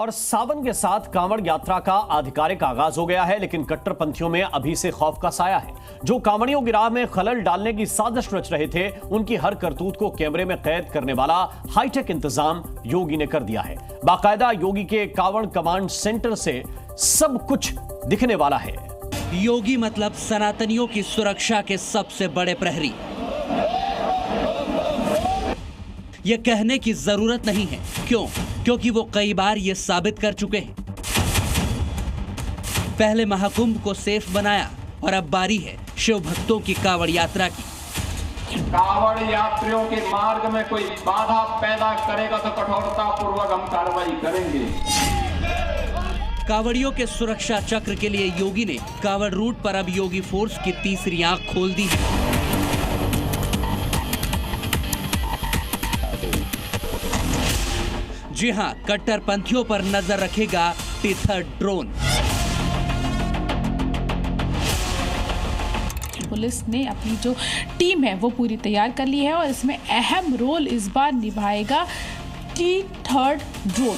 और सावन के साथ कांवड़ यात्रा का आधिकारिक आगाज हो गया है, लेकिन कट्टरपंथियों में अभी से खौफ का साया है। जो कांवड़ियों की राह में खलल डालने की साजिश रच रहे थे, उनकी हर करतूत को कैमरे में कैद करने वाला हाईटेक इंतजाम योगी ने कर दिया है। बाकायदा योगी के कांवड़ कमांड सेंटर से सब कुछ दिखने वाला है। योगी मतलब सनातनियों की सुरक्षा के सबसे बड़े प्रहरी। यह कहने की जरूरत नहीं है, क्यों? क्योंकि वो कई बार ये साबित कर चुके हैं। पहले महाकुंभ को सेफ बनाया और अब बारी है शिव भक्तों की कांवड़ यात्रा की। कांवड़ यात्रियों के मार्ग में कोई बाधा पैदा करेगा तो कठोरता पूर्वक हम कार्रवाई करेंगे। कांवड़ियों के सुरक्षा चक्र के लिए योगी ने कांवड़ रूट पर अब योगी फोर्स की तीसरी आंख खोल दी है। जी हां, कट्टरपंथियों पर नजर रखेगा टीथर ड्रोन। पुलिस ने अपनी जो टीम है वो पूरी तैयार कर ली है और इसमें अहम रोल इस बार निभाएगा टीथर ड्रोन।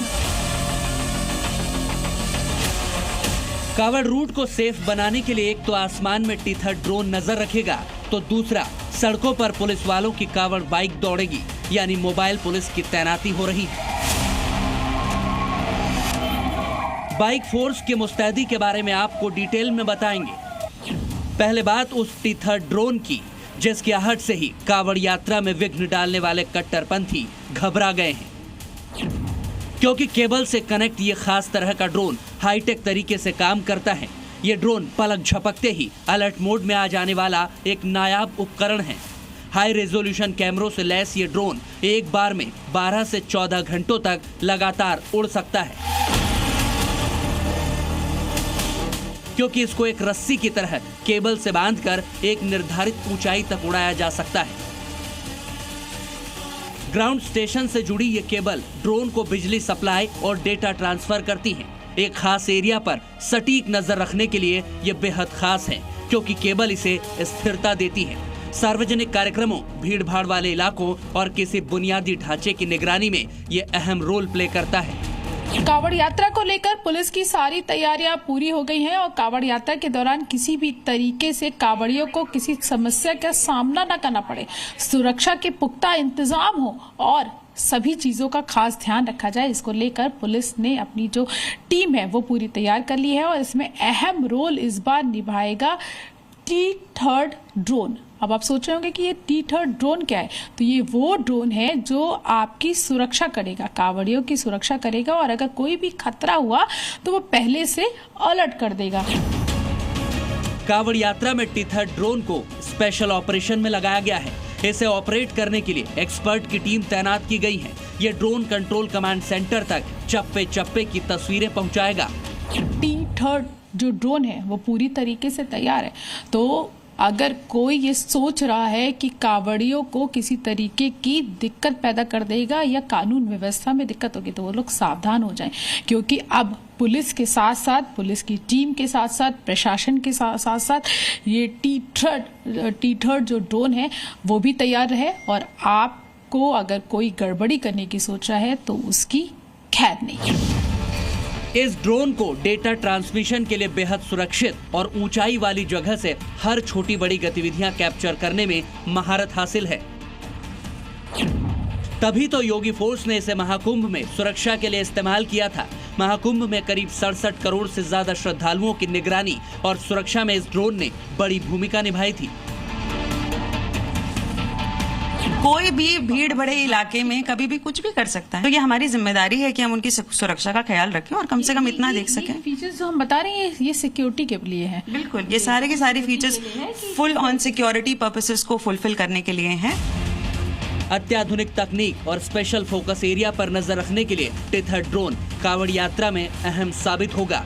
कांवड़ रूट को सेफ बनाने के लिए एक तो आसमान में टीथर ड्रोन नजर रखेगा, तो दूसरा सड़कों पर पुलिस वालों की कांवड़ बाइक दौड़ेगी, यानी मोबाइल पुलिस की तैनाती हो रही है। बाइक फोर्स की मुस्तैदी के बारे में आपको डिटेल में बताएंगे। पहले बात उस टीथर ड्रोन की, जिसकी आहट से ही कांवड़ यात्रा में विघ्न डालने वाले कट्टरपंथी घबरा गए हैं, क्योंकि केबल से कनेक्ट ये खास तरह का ड्रोन हाईटेक तरीके से काम करता है। ये ड्रोन पलक झपकते ही अलर्ट मोड में आ जाने वाला एक नायाब उपकरण है। हाई रेजोल्यूशन कैमरों से लैस ये ड्रोन एक बार में 12 से 14 घंटों तक लगातार उड़ सकता है, क्योंकि इसको एक रस्सी की तरह केबल से बांधकर एक निर्धारित ऊंचाई तक उड़ाया जा सकता है। ग्राउंड स्टेशन से जुड़ी ये केबल ड्रोन को बिजली सप्लाई और डेटा ट्रांसफर करती है। एक खास एरिया पर सटीक नजर रखने के लिए ये बेहद खास है, क्योंकि केबल इसे स्थिरता देती है। सार्वजनिक कार्यक्रमों, भीड़ भाड़ वाले इलाकों और किसी बुनियादी ढांचे की निगरानी में ये अहम रोल प्ले करता है। कांवड़ यात्रा को लेकर पुलिस की सारी तैयारियां पूरी हो गई हैं और कांवड़ यात्रा के दौरान किसी भी तरीके से कांवड़ियों को किसी समस्या का सामना न करना पड़े, सुरक्षा के पुख्ता इंतजाम हो और सभी चीजों का खास ध्यान रखा जाए, इसको लेकर पुलिस ने अपनी जो टीम है वो पूरी तैयार कर ली है और इसमें अहम रोल इस बार निभाएगा टीथर ड्रोन। अब आप सोच रहे होंगे कि ये टीथर ड्रोन क्या है, तो ये वो ड्रोन है जो आपकी सुरक्षा करेगा, कांवड़ियों की सुरक्षा करेगा और अगर कोई भी खतरा हुआ तो वो पहले से अलर्ट कर देगा। कांवड़ यात्रा में टीथर ड्रोन को स्पेशल ऑपरेशन में लगाया गया है। इसे ऑपरेट करने के लिए एक्सपर्ट की टीम तैनात की गई है। ये ड्रोन कंट्रोल कमांड सेंटर तक चप्पे चप्पे की तस्वीरें पहुंचाएगा। टीथर जो ड्रोन है वो पूरी तरीके से तैयार है, तो अगर कोई ये सोच रहा है कि कांवड़ियों को किसी तरीके की दिक्कत पैदा कर देगा या कानून व्यवस्था में दिक्कत होगी, तो वो लोग सावधान हो जाएं, क्योंकि अब पुलिस के साथ साथ, पुलिस की टीम के साथ साथ, प्रशासन के साथ साथ ये टीथर जो ड्रोन है वो भी तैयार रहे और आपको अगर कोई गड़बड़ी करने की सोच रहा है तो उसकी खैर नहीं। इस ड्रोन को डेटा ट्रांसमिशन के लिए बेहद सुरक्षित और ऊंचाई वाली जगह से हर छोटी बड़ी गतिविधियां कैप्चर करने में महारत हासिल है। तभी तो योगी फोर्स ने इसे महाकुंभ में सुरक्षा के लिए इस्तेमाल किया था। महाकुंभ में करीब 67 करोड़ से ज्यादा श्रद्धालुओं की निगरानी और सुरक्षा में इस ड्रोन ने बड़ी भूमिका निभाई थी। कोई भी भीड़ बड़े इलाके में कभी भी कुछ भी कर सकता है, तो ये हमारी जिम्मेदारी है कि हम उनकी सुरक्षा का ख्याल रखें और कम से कम इतना देख सकें। फीचर्स जो हम बता रहे हैं ये सिक्योरिटी के लिए है। बिल्कुल, ये सारे के सारे features full on security purposes को फुलफिल करने के लिए हैं। अत्याधुनिक तकनीक और स्पेशल फोकस एरिया पर नजर रखने के लिए टीथर ड्रोन कांवड़ यात्रा में अहम साबित होगा।